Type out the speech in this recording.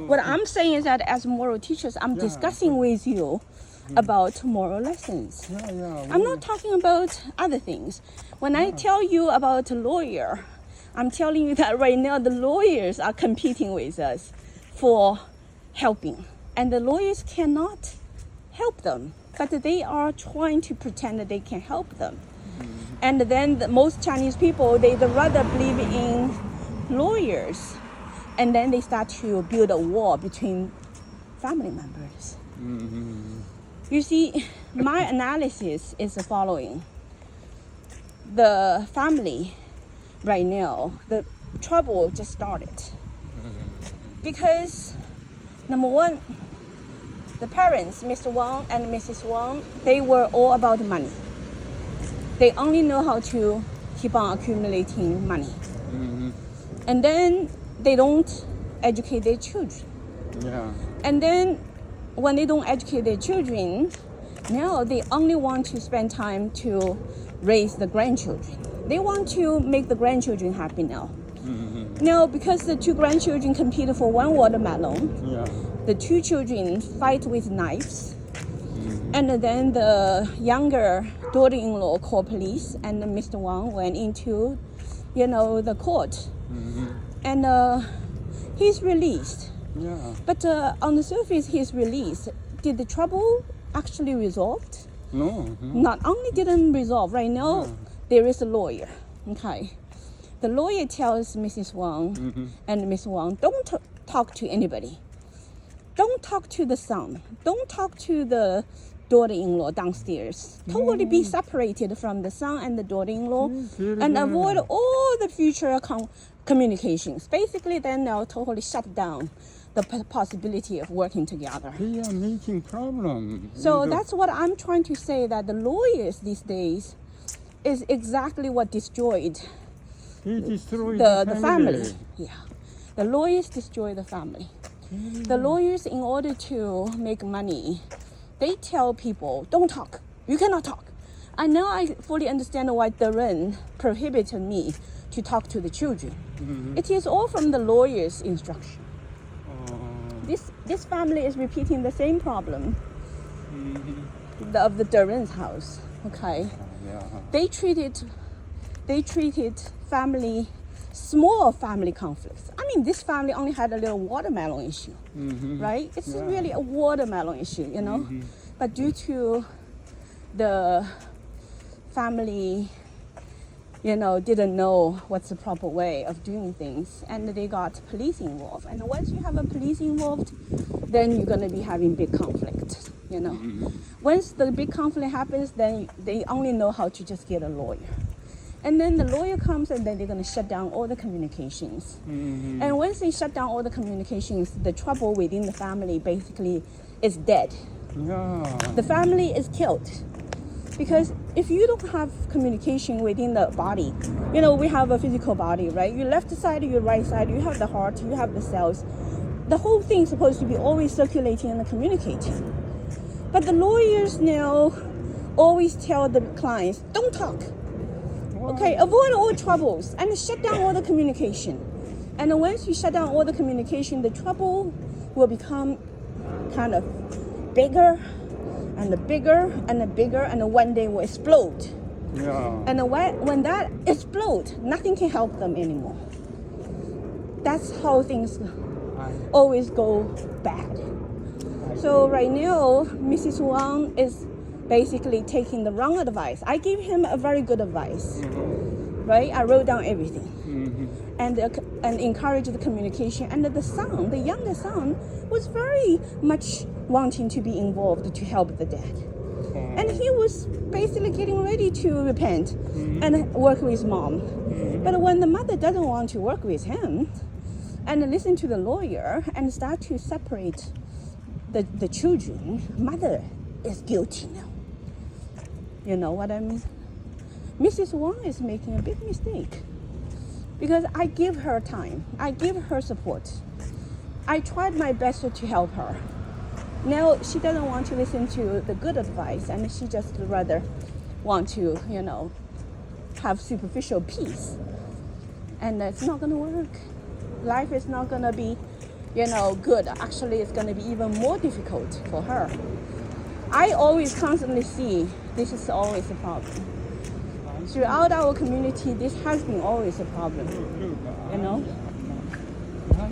What I'm saying is that as moral teachers, I'm discussing with you about moral lessons. I'm not talking about other things. When I tell you about a lawyer, I'm telling you that right now the lawyers are competing with us for helping. And the lawyers cannot help them, but they are trying to pretend that they can help them. And then most Chinese people, they rather believe in lawyers. And then they start to build a wall between family members. You see, my analysis is the following. The family right now, the trouble just started. Because, number one, the parents, Mr. Wang and Mrs. Wang, they were all about money. They only know how to keep on accumulating money. And then they don't educate their children. And then when they don't educate their children, now they only want to spend time to raise the grandchildren. They want to make the grandchildren happy now. Now, because the two grandchildren competed for one watermelon, the two children fight with knives. And then the younger daughter-in-law called police, and Mr. Wang went into, the court. And he's released. But on the surface, he's released. Did the trouble actually resolved? No. Not only didn't resolve. Right now, there is a lawyer. Okay. The lawyer tells Mrs. Wang and Mr. Wang, don't talk to anybody. Don't talk to the son. Don't talk to the daughter-in-law downstairs. Totally be separated from the son and the daughter-in-law and avoid all the future communications. Basically, then they'll totally shut down the possibility of working together. They are making problems. So that's what I'm trying to say, that the lawyers these days is exactly what destroyed the family. Yeah. The lawyers destroy the family. The lawyers, in order to make money, they tell people, don't talk. You cannot talk. And now I fully understand why Darren prohibited me to talk to the children. It is all from the lawyer's instruction. This family is repeating the same problem of the Darren's house. Okay. They treated small family conflicts. I mean, this family only had a little watermelon issue, right? It's really a watermelon issue, But due to the family, didn't know what's the proper way of doing things, and they got police involved. And once you have a police involved, then you're going to be having big conflict, Once the big conflict happens, then they only know how to just get a lawyer. And then the lawyer comes, and then they're going to shut down all the communications. And once they shut down all the communications, the trouble within the family basically is dead. The family is killed. Because if you don't have communication within the body, we have a physical body, right? Your left side, your right side, you have the heart, you have the cells. The whole thing is supposed to be always circulating and communicating. But the lawyers now always tell the clients, don't talk. Okay, avoid all troubles and shut down all the communication. And once you shut down all the communication, the trouble will become kind of bigger and bigger and bigger, and one day will explode. And when that explodes, nothing can help them anymore. That's how things always go bad. So right now, Mrs. Wang is basically taking the wrong advice. I gave him a very good advice, right? I wrote down everything and encouraged the communication. And the son, the younger son, was very much wanting to be involved to help the dad. And he was basically getting ready to repent and work with mom. But when the mother doesn't want to work with him and listen to the lawyer and start to separate the children, mother is guilty now. You know what I mean? Mrs. Wang is making a big mistake because I give her time. I give her support. I tried my best to help her. Now she doesn't want to listen to the good advice, and she just rather want to, have superficial peace. And it's not going to work. Life is not going to be good. Actually, it's going to be even more difficult for her. I always constantly see this is always a problem. Throughout our community, this has been always a problem, Look, you know.